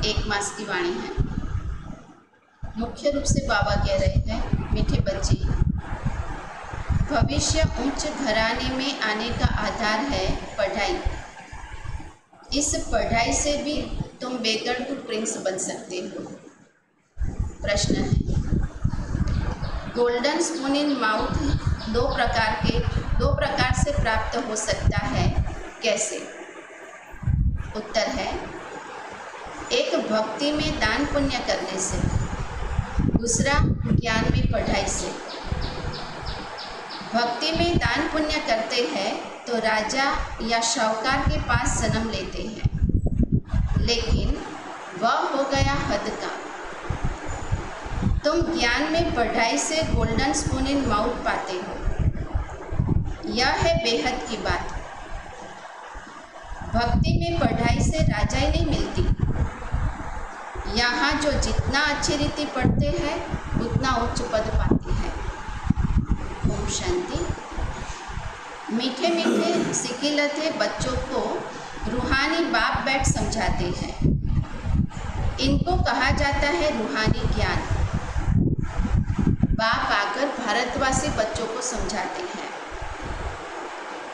एक मास की वाणी है। मुख्य रूप से बाबा कह रहे हैं, मीठे बच्चे, भविष्य उच्च घराने में आने का आधार है पढ़ाई। इस पढ़ाई से भी तुम बेगर टू प्रिंस बन सकते हो। प्रश्न है, गोल्डन स्पून इन माउथ दो प्रकार से प्राप्त हो सकता है, कैसे? उत्तर है, एक भक्ति में दान पुण्य करने से, दूसरा ज्ञान में पढ़ाई से। भक्ति में दान पुण्य करते हैं तो राजा या शाहूकार के पास जन्म लेते हैं, लेकिन वह हो गया हद का। तुम ज्ञान में पढ़ाई से गोल्डन स्पून इन माउथ पाते हो। यह है बेहद की बात। भक्ति में पढ़ाई से राजाई नहीं मिलती। यहाँ जो जितना अच्छी रीति पढ़ते हैं उतना उच्च पद पाते हैं। ओम शांति। मीठे मीठे सिकिलते बच्चों को रूहानी बाप बैठ समझाते हैं। इनको कहा जाता है रूहानी ज्ञान। बाप आकर भारतवासी बच्चों को समझाते हैं,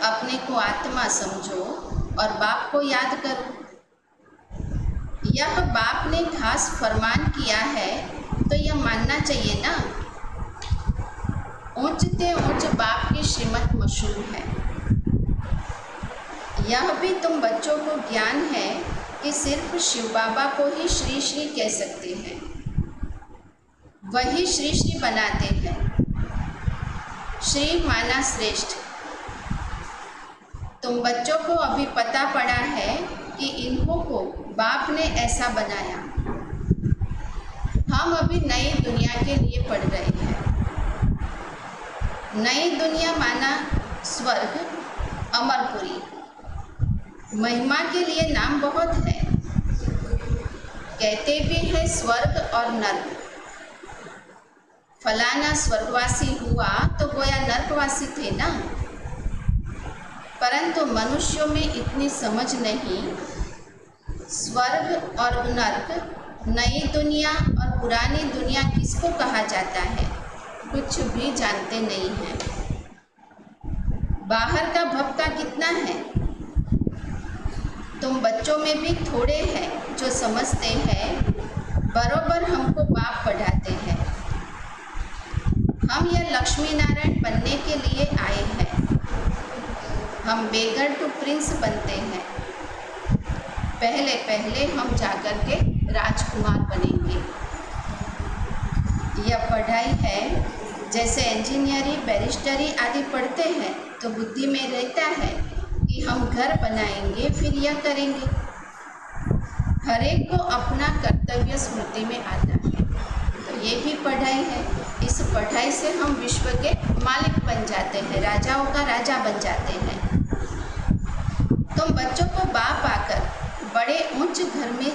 अपने को आत्मा समझो और बाप को याद करो। यह बाप ने खास फरमान किया है तो यह मानना चाहिए ना। ऊंच ते ऊंच बाप की श्रीमत मशहूर है। यह भी तुम बच्चों को ज्ञान है कि सिर्फ शिव बाबा को ही श्री श्री कह सकते हैं, वही श्री श्री बनाते हैं। श्री माना श्रेष्ठ। तुम बच्चों को अभी पता पड़ा है कि इनको को बाप ने ऐसा बनाया। हम अभी नई दुनिया के लिए पढ़ रहे हैं। नई दुनिया माना स्वर्ग, अमरपुरी। महिमा के लिए नाम बहुत है। कहते भी है स्वर्ग और नर्क। फलाना स्वर्गवासी हुआ तो गोया नर्कवासी थे ना। परंतु मनुष्यों में इतनी समझ नहीं। स्वर्ग और नर्क, नई दुनिया और पुरानी दुनिया किसको कहा जाता है, कुछ भी जानते नहीं हैं। बाहर का भपका कितना है। तुम बच्चों में भी थोड़े हैं जो समझते हैं बरोबर हमको बाप पढ़ाते हैं। हम यह लक्ष्मी नारायण बनने के लिए आए हैं। हम बेगर टू प्रिंस बनते हैं। पहले हम जाकर के राजकुमार बनेंगे। यह पढ़ाई है। जैसे इंजीनियरिंग, बैरिस्टरी आदि पढ़ते हैं तो बुद्धि में रहता है कि हम घर बनाएंगे, फिर यह करेंगे। हर एक को अपना कर्तव्य स्मृति में आता है। तो ये भी पढ़ाई है। इस पढ़ाई से हम विश्व के मालिक बन जाते हैं, राजाओं का राजा बन जाते हैं। तुम बच्चों को बाप आकर बड़े उच्च घर में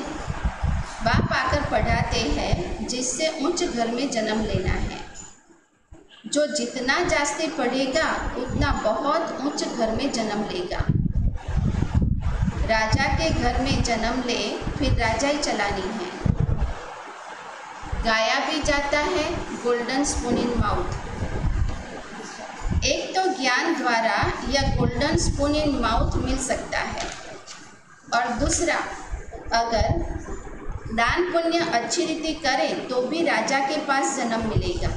बाप आकर पढ़ाते हैं, जिससे उच्च घर में जन्म लेना है। जो जितना जास्ती पढ़ेगा उतना बहुत उच्च घर में जन्म लेगा। राजा के घर में जन्म ले, फिर राजाई चलानी है। गाया भी जाता है गोल्डन स्पून इन माउथ। एक तो ज्ञान द्वारा यह गोल्डन स्पून इन माउथ मिल सकता है, और दूसरा अगर दान पुण्य अच्छी रीति करें तो भी राजा के पास जन्म मिलेगा।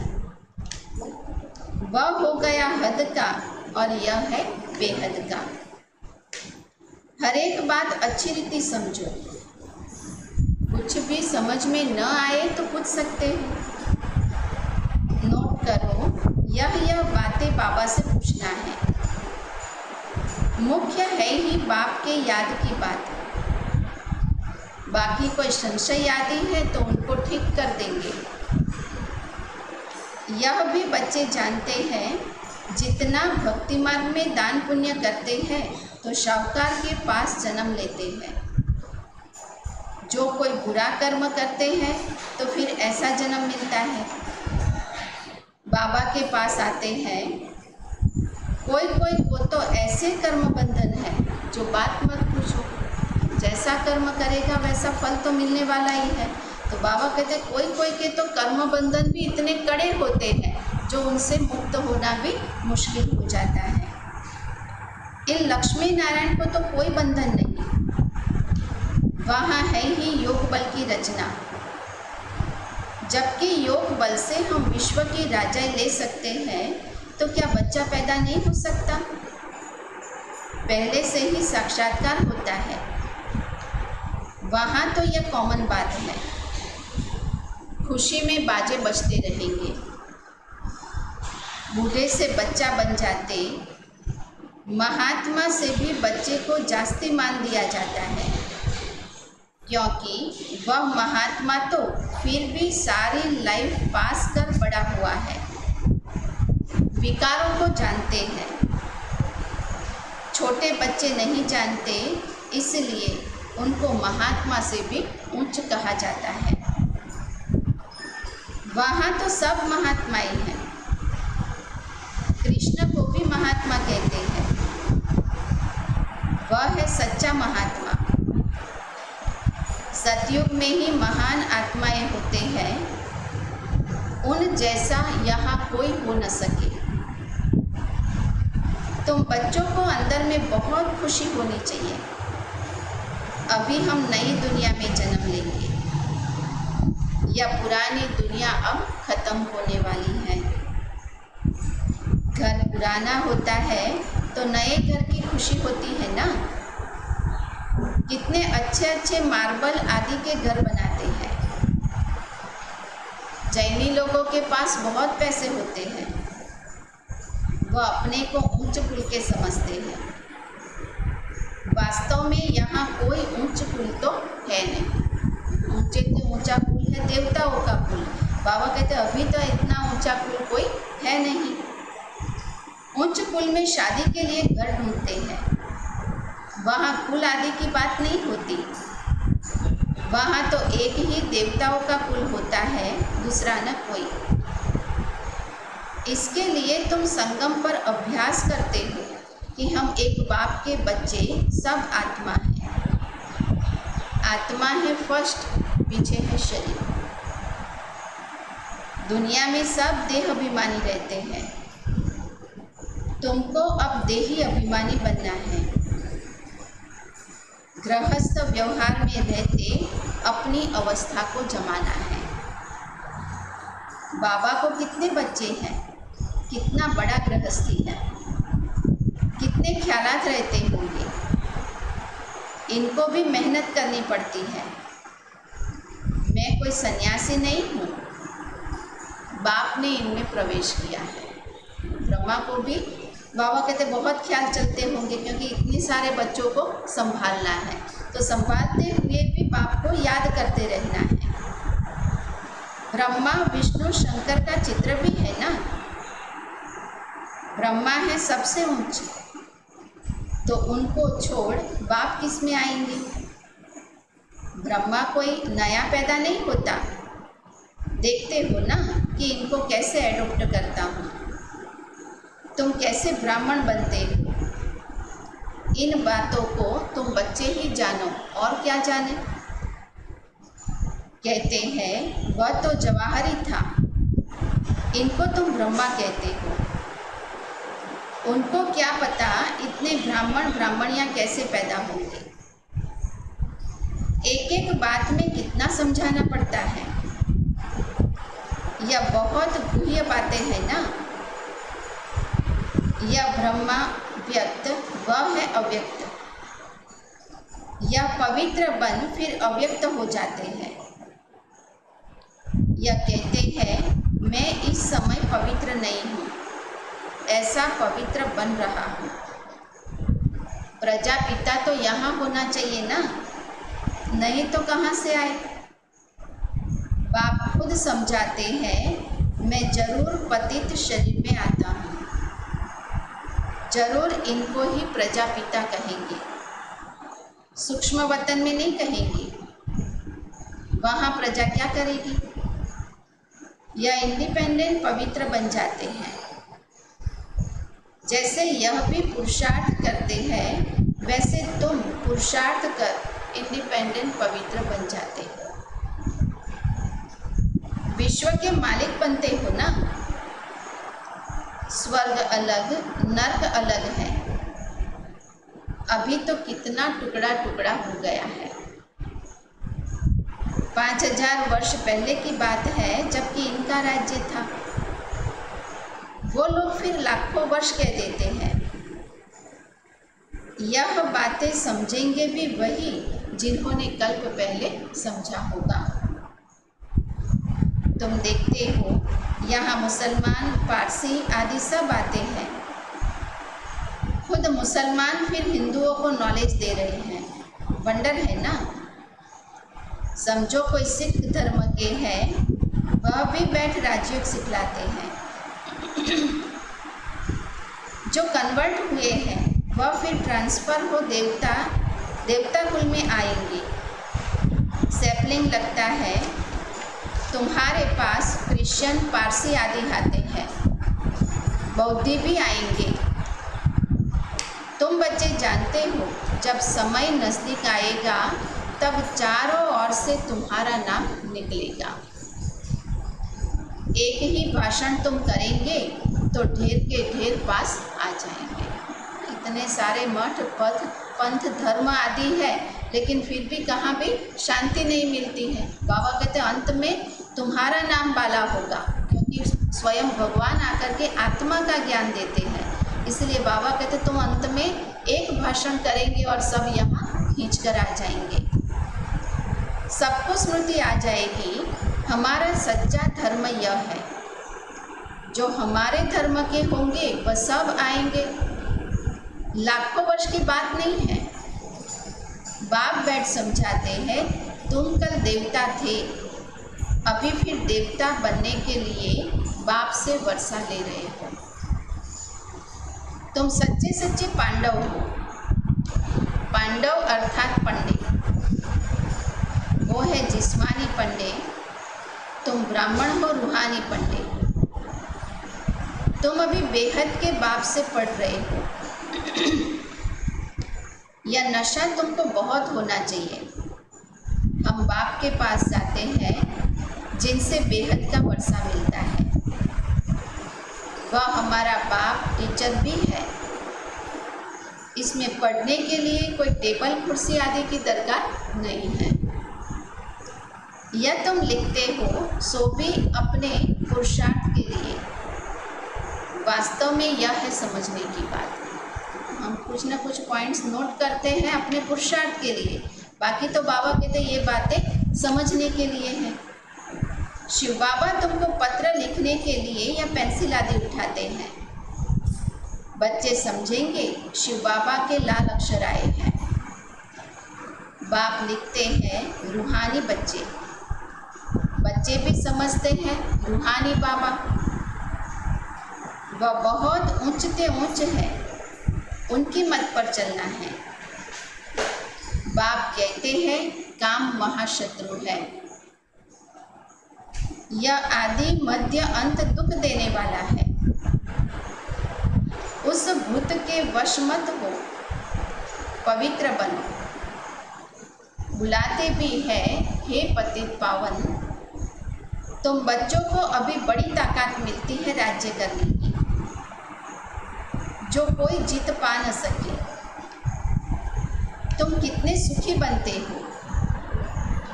वह हो गया हद का और यह है बेहद का। हर एक बात अच्छी रीति समझो। कुछ भी समझ में न आए तो पूछ सकते हो। नोट करो, यह बातें बाबा से पूछना है। मुख्य है ही बाप के याद की बात। बाकी कोई संशय आदि है तो उनको ठीक कर देंगे। यह भी बच्चे जानते हैं, जितना भक्ति मार्ग में दान पुण्य करते हैं तो शाहूकार के पास जन्म लेते हैं। जो कोई बुरा कर्म करते हैं तो फिर ऐसा जन्म मिलता है। बाबा के पास आते हैं। कोई को तो ऐसे कर्म बंधन है जो बात मत पूछो। जैसा कर्म करेगा वैसा फल तो मिलने वाला ही है। तो बाबा कहते कोई कोई के तो कर्म बंधन भी इतने कड़े होते हैं जो उनसे मुक्त होना भी मुश्किल हो जाता है। इन लक्ष्मी नारायण को तो कोई बंधन नहीं, वहाँ है ही योग बल की रचना। जबकि योग बल से हम विश्व की राजाई ले सकते हैं, तो क्या बच्चा पैदा नहीं हो सकता? पहले से ही साक्षात्कार होता है, वहाँ तो यह कॉमन बात है। खुशी में बाजे बजते रहेंगे, बूढ़े से बच्चा बन जाते, महात्मा से भी बच्चे को जास्ती मान दिया जाता है, क्योंकि वह महात्मा तो फिर भी सारी लाइफ पास कर बड़ा हुआ है, विकारों को जानते हैं। छोटे बच्चे नहीं जानते, इसलिए उनको महात्मा से भी उच्च कहा जाता है। वहाँ तो सब महात्मा ही हैं। कृष्ण को भी महात्मा कहते हैं, वह है सच्चा महात्मा। सतयुग में ही महान आत्माएं होते हैं, उन जैसा यहाँ कोई हो न सके। तुम बच्चों को अंदर में बहुत खुशी होनी चाहिए। अभी हम नई दुनिया में जन्म लेंगे, यह पुरानी दुनिया अब खत्म होने वाली है। घर पुराना होता है तो नए घर की खुशी होती है ना। कितने अच्छे अच्छे मार्बल आदि के घर बनाते हैं। जैनी लोगों के पास बहुत पैसे होते हैं, वह अपने को उच्च कुल के समझते हैं। वास्तव में यहाँ कोई उच्च कुल तो है नहीं। ऊंचे से ऊंचा कुल है देवताओं का कुल। बाबा कहते अभी तो इतना ऊंचा कुल कोई है नहीं। उच्च कुल में शादी के लिए घर ढूंढते हैं, वहाँ कुल आदि की बात नहीं होती। वहाँ तो एक ही देवताओं का कुल होता है, दूसरा न कोई। इसके लिए तुम संगम पर अभ्यास करते हो कि हम एक बाप के बच्चे सब आत्मा हैं। आत्मा है फर्स्ट, पीछे है शरीर। दुनिया में सब देह अभिमानी रहते हैं, तुमको अब देही अभिमानी बनना है। गृहस्थ व्यवहार में रहते अपनी अवस्था को जमाना है। बाबा को कितने बच्चे हैं, कितना बड़ा गृहस्थी है, कितने ख्यालात रहते होंगे। इनको भी मेहनत करनी पड़ती है। मैं कोई सन्यासी नहीं हूँ, बाप ने इनमें प्रवेश किया है। ब्रह्मा को भी बाबा कहते बहुत ख्याल चलते होंगे, क्योंकि इतने सारे बच्चों को संभालना है, तो संभालते हुए भी बाप को याद करते रहना है। ब्रह्मा विष्णु शंकर का चित्र भी है ना। ब्रह्मा है सबसे ऊंचे, तो उनको छोड़ बाप किस में आएंगे। ब्रह्मा कोई नया पैदा नहीं होता। देखते हो ना कि इनको कैसे एडॉप्ट करता हूँ। तुम कैसे ब्राह्मण बनते हो, इन बातों को तुम बच्चे ही जानो, और क्या जाने। कहते हैं वह तो जवाहरी था, इनको तुम ब्रह्मा कहते हो। उनको क्या पता इतने ब्राह्मण ब्राह्मणियाँ कैसे पैदा होंगे। एक एक बात में कितना समझाना पड़ता है। यह बहुत गुह्य बातें हैं ना। यह ब्रह्मा व्यक्त, वह है अव्यक्त। यह पवित्र बन फिर अव्यक्त हो जाते हैं। यह कहते हैं मैं इस समय पवित्र नहीं हूँ, ऐसा पवित्र बन रहा हूँ। प्रजापिता तो यहाँ होना चाहिए ना, नहीं तो कहाँ से आए। बाप खुद समझाते हैं मैं जरूर पतित शरीर में आता हूँ। जरूर इनको ही प्रजापिता कहेंगे, सूक्ष्म वतन में नहीं कहेंगे। वहाँ प्रजा क्या करेगी। यह इंडिपेंडेंट पवित्र बन जाते हैं। जैसे यह भी पुरुषार्थ करते हैं, वैसे तुम पुरुषार्थ कर इंडिपेंडेंट पवित्र बन जाते हो, विश्व के मालिक बनते हो ना। स्वर्ग अलग, नर्क अलग है। अभी तो कितना टुकड़ा टुकड़ा हो गया है। 5000 वर्ष पहले की बात है, जबकि इनका राज्य था। वो लोग फिर लाखों वर्ष कह देते हैं। यह बातें समझेंगे भी वही जिन्होंने कल्प पहले समझा होगा। तुम देखते हो यहाँ मुसलमान, पारसी आदि सब आते हैं। खुद मुसलमान फिर हिंदुओं को नॉलेज दे रहे हैं। वंडर है ना। समझो कोई सिख धर्म के हैं, वह भी बैठ राजयोग सिखलाते हैं। जो कन्वर्ट हुए हैं वह फिर ट्रांसफ़र हो देवता कुल में आएंगे। सैपलिंग लगता है तुम्हारे पास क्रिश्चियन, पारसी आदि आते हैं, बौद्धि भी आएंगे। तुम बच्चे जानते हो जब समय नज़दीक आएगा तब चारों ओर से तुम्हारा नाम निकलेगा। एक ही भाषण तुम करेंगे तो ढेर के ढेर पास आ जाएंगे। इतने सारे मठ, पथ, पंथ, धर्म आदि है, लेकिन फिर भी कहाँ भी शांति नहीं मिलती है। बाबा कहते अंत में तुम्हारा नाम बाला होगा, क्योंकि स्वयं भगवान आकर के आत्मा का ज्ञान देते हैं। इसलिए बाबा कहते तुम अंत में एक भाषण करेंगे और सब यहाँ खींच कर आ जाएंगे। सबको स्मृति आ जाएगी हमारा सच्चा धर्म यह है। जो हमारे धर्म के होंगे वह सब आएंगे। लाखों वर्ष की बात नहीं है। बाप बैठ समझाते हैं तुम कल देवता थे, अभी फिर देवता बनने के लिए बाप से वर्षा ले रहे हो। तुम सच्चे सच्चे पांडव हो। पांडव अर्थात पंडे, वो है जिस्मानी पंडे। तुम ब्राह्मण हो, रूहानी पंडे। तुम अभी बेहद के बाप से पढ़ रहे हो। यह नशा तुमको बहुत होना चाहिए। हम बाप के पास जाते हैं जिनसे बेहद का वर्षा मिलता है। वह हमारा बाप टीचर भी है। इसमें पढ़ने के लिए कोई टेबल कुर्सी आदि की दरकार नहीं है। यह तुम लिखते हो सो भी अपने पुरुषार्थ के लिए। वास्तव में यह है समझने की बात। हम कुछ न कुछ पॉइंट्स नोट करते हैं अपने पुरुषार्थ के लिए, बाकी तो बाबा कहते ये बातें समझने के लिए हैं। शिव बाबा तुमको पत्र लिखने के लिए या पेंसिल आदि उठाते हैं। बच्चे समझेंगे शिव बाबा के लाल अक्षर आए हैं। बाप लिखते हैं रूहानी बच्चे। बच्चे भी समझते हैं रूहानी बाबा। वह बहुत ऊंचते ऊंच है, उनकी मत पर चलना है। बाप कहते हैं काम महाशत्रु है। यह आदि मध्य अंत दुख देने वाला है। उस भूत के वश मत हो, पवित्र बनो। बुलाते भी है हे पतित पावन। तुम बच्चों को अभी बड़ी ताकत मिलती है राज्य करने की, जो कोई जीत पा न सके। तुम कितने सुखी बनते हो,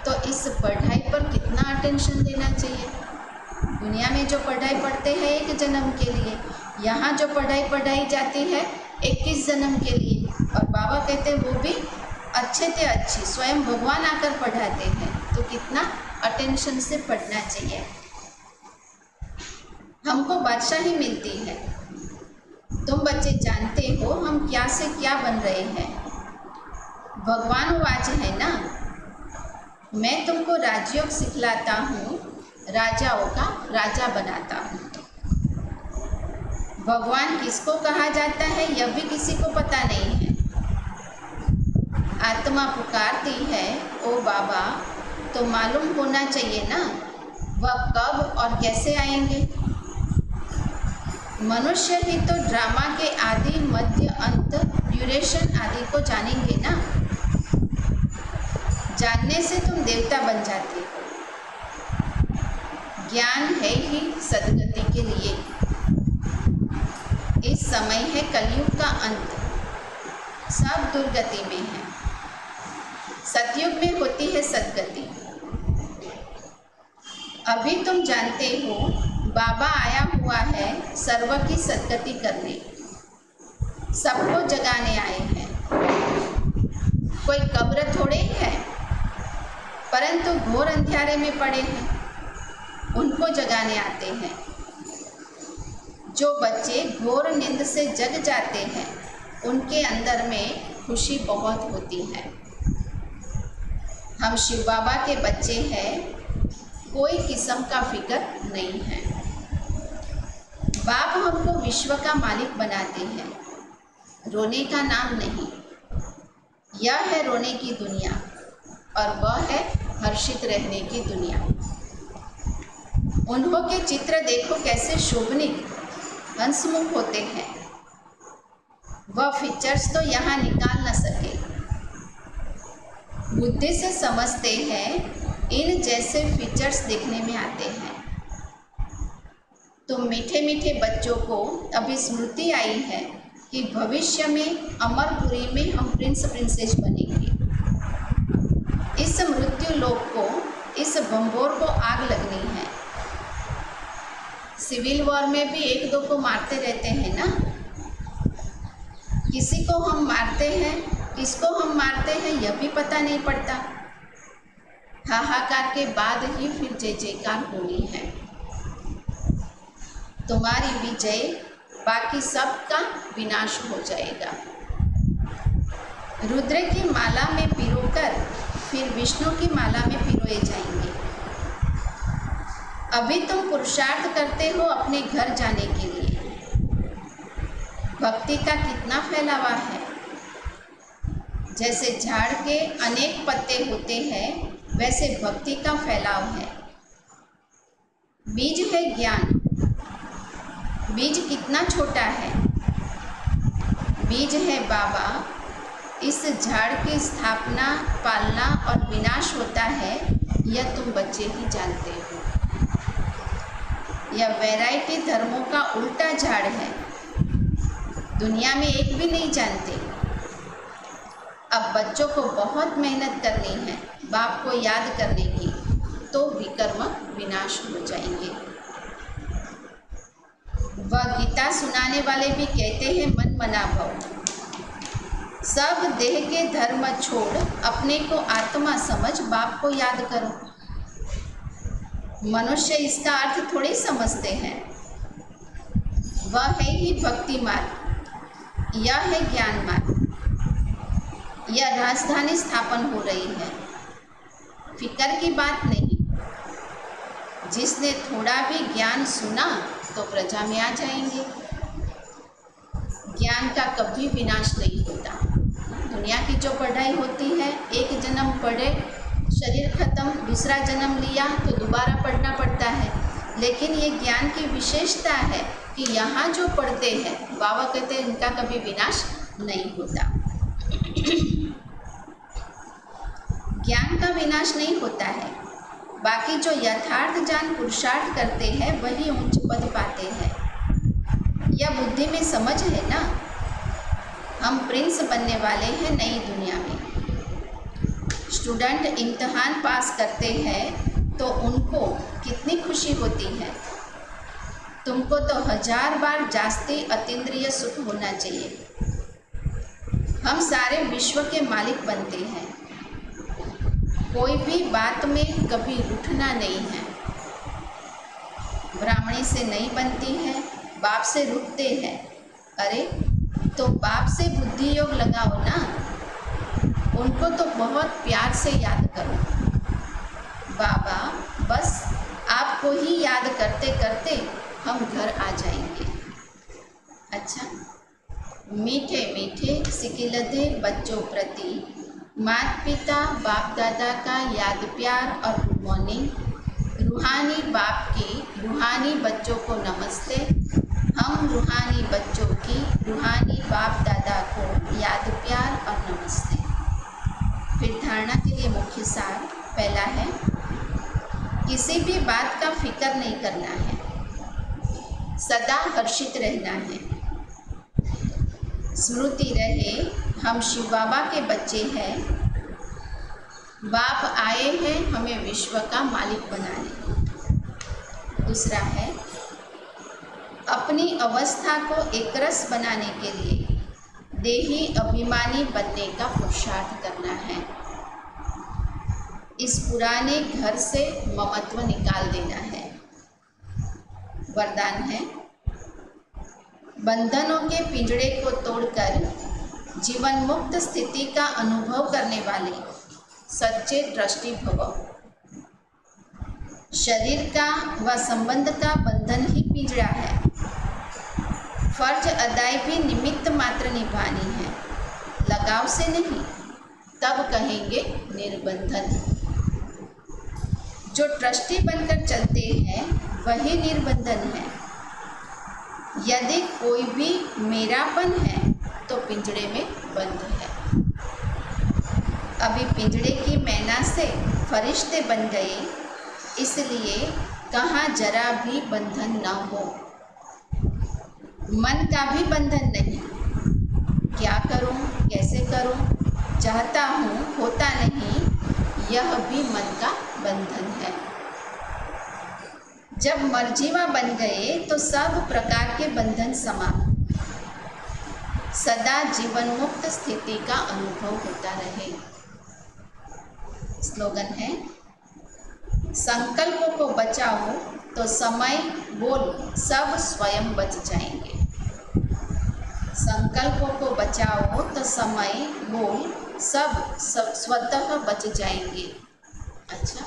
तो इस पढ़ाई पर कितना अटेंशन देना चाहिए। दुनिया में जो पढ़ाई पढ़ते हैं एक जन्म के लिए, यहाँ जो पढ़ाई जाती है 21 जन्म के लिए। और बाबा कहते हैं वो भी अच्छे से अच्छी, स्वयं भगवान आकर पढ़ाते हैं, तो कितना अटेंशन से पढ़ना चाहिए। हमको बादशाही मिलती है। तुम बच्चे जानते हो हम क्या से क्या बन रहे हैं। भगवान वाच है ना। मैं तुमको राजयोग सिखलाता हूँ, राजाओं का राजा बनाता हूँ। भगवान किसको कहा जाता है यह भी किसी को पता नहीं है। आत्मा पुकारती है ओ बाबा, तो मालूम होना चाहिए ना वह कब और कैसे आएंगे। मनुष्य ही तो ड्रामा के आदि, मध्य, अंत, ड्यूरेशन आदि को जानेंगे ना। जानने से तुम देवता बन जाते हो। ज्ञान है ही सद्गति के लिए। इस समय है कलयुग का अंत, सब दुर्गति में है। सतयुग में होती है सद्गति। अभी तुम जानते हो बाबा आया हुआ है सर्व की सद्गति करने, सबको जगाने आए हैं। कोई कब्र थोड़े ही है, परंतु घोर अंधियारे में पड़े हैं, उनको जगाने आते हैं। जो बच्चे घोर नींद से जग जाते हैं उनके अंदर में खुशी बहुत होती है। हम शिव बाबा के बच्चे हैं, कोई किस्म का फिक्र नहीं है। बाप हमको विश्व का मालिक बनाते हैं, रोने का नाम नहीं। यह है रोने की दुनिया और वह है हर्षित रहने की दुनिया। उन्हों के चित्र देखो कैसे शोभनीय हंसमुख होते हैं। वह फीचर्स तो यहाँ निकाल न सके। बुद्धि से समझते हैं, इन जैसे फीचर्स देखने में आते हैं। तो मीठे मीठे बच्चों को अभी स्मृति आई है कि भविष्य में अमरपुरी में हम प्रिंस प्रिंसेस बनेंगे। इस मृत्यु लोक को, इस बम्बोर को आग लगनी है। सिविल वॉर में भी एक दो को मारते रहते हैं ना। किसी को हम मारते हैं, किसको हम मारते हैं यह भी पता नहीं पड़ता। हाहाकार के बाद ही फिर जय जयकार होनी है। तुम्हारी विजय, बाकी सबका विनाश हो जाएगा। रुद्र की माला में पिरोकर फिर विष्णु की माला में पिरोए जाएंगे। अभी तुम पुरुषार्थ करते हो अपने घर जाने के लिए। भक्ति का कितना फैलावा है। जैसे झाड़ के अनेक पत्ते होते हैं, वैसे भक्ति का फैलाव है। बीज है ज्ञान। बीज कितना छोटा है। बीज है बाबा। इस झाड़ की स्थापना, पालना और विनाश होता है, यह तुम बच्चे ही जानते हो। यह वैरायटी धर्मों का उल्टा झाड़ है, दुनिया में एक भी नहीं जानते। अब बच्चों को बहुत मेहनत करनी है बाप को याद करने की, तो विकर्म विनाश हो जाएंगे। वह गीता सुनाने वाले भी कहते हैं मन मना भव। सब देह के धर्म छोड़ अपने को आत्मा समझ बाप को याद करो। मनुष्य इसका अर्थ थोड़ी समझते हैं। वह है ही भक्ति मार्ग, यह है ज्ञान मार्ग। यह राजधानी स्थापन हो रही है, फिक्र की बात नहीं। जिसने थोड़ा भी ज्ञान सुना तो प्रजा में आ जाएंगे। ज्ञान का कभी विनाश नहीं होता। दुनिया की जो पढ़ाई होती है, एक जन्म पढ़े, शरीर खत्म, दूसरा जन्म लिया तो दोबारा पढ़ना पड़ता है। लेकिन ये ज्ञान की विशेषता है कि यहाँ जो पढ़ते हैं, बाबा कहते हैं इनका कभी विनाश नहीं होता। ज्ञान का विनाश नहीं होता है। बाकी जो यथार्थ जान पुरुषार्थ करते हैं वही उच्च पद पाते हैं। यह बुद्धि में समझ है ना। हम प्रिंस बनने वाले हैं नई दुनिया में। स्टूडेंट इम्तिहान पास करते हैं तो उनको कितनी खुशी होती है। तुमको तो 1000 बार जास्ती अतीन्द्रिय सुख होना चाहिए। हम सारे विश्व के मालिक बनते हैं। कोई भी बात में कभी उठना नहीं है। ब्राह्मणी से नहीं बनती है, बाप से रुकते हैं। अरे तो बाप से बुद्धि योग लगाओ ना। उनको तो बहुत प्यार से याद करो। बाबा बस आपको ही याद करते करते हम घर आ जाएंगे। अच्छा, मीठे मीठे सिकिलधे बच्चों प्रति माता पिता बाप दादा का याद प्यार और गुड मॉर्निंग। रूहानी बाप की रूहानी बच्चों को नमस्ते। हम रूहानी बच्चों की रूहानी बाप दादा को याद प्यार और नमस्ते। फिर धारणा के लिए मुख्य सार पहला है, किसी भी बात का फिक्र नहीं करना है, सदा हर्षित रहना है। स्मृति रहे हम शिव बाबा के बच्चे हैं, बाप आए हैं हमें विश्व का मालिक बनाने। दूसरा है, अपनी अवस्था को एकरस बनाने के लिए देही अभिमानी बनने का पुरुषार्थ करना है। इस पुराने घर से ममत्व निकाल देना है। वरदान है, बंधनों के पिंजड़े को तोड़कर जीवन मुक्त स्थिति का अनुभव करने वाले सच्चे दृष्टि भव। शरीर का व संबंध का बंधन ही पिंजड़ा है। फर्ज अदाई भी निमित्त मात्र निभानी है, लगाव से नहीं, तब कहेंगे निर्बंधन। जो ट्रस्टी बनकर चलते हैं वही निर्बंधन है। यदि कोई भी मेरापन है तो पिंजड़े में बंद है। अभी पिंजड़े की मैना से फरिश्ते बन गए, इसलिए कहाँ जरा भी बंधन न हो। मन का भी बंधन नहीं, क्या करूं, कैसे करूं, चाहता हूं, होता नहीं, यह भी मन का बंधन है। जब मर्जीवा बन गए तो सब प्रकार के बंधन समाप्त। सदा जीवन मुक्त स्थिति का अनुभव होता रहे। स्लोगन है, संकल्पों को बचाओ तो समय बोल सब स्वयं बच जाएंगे। संकल्पों को बचाओ तो समय बोल सब स्वतः बच जाएंगे। अच्छा।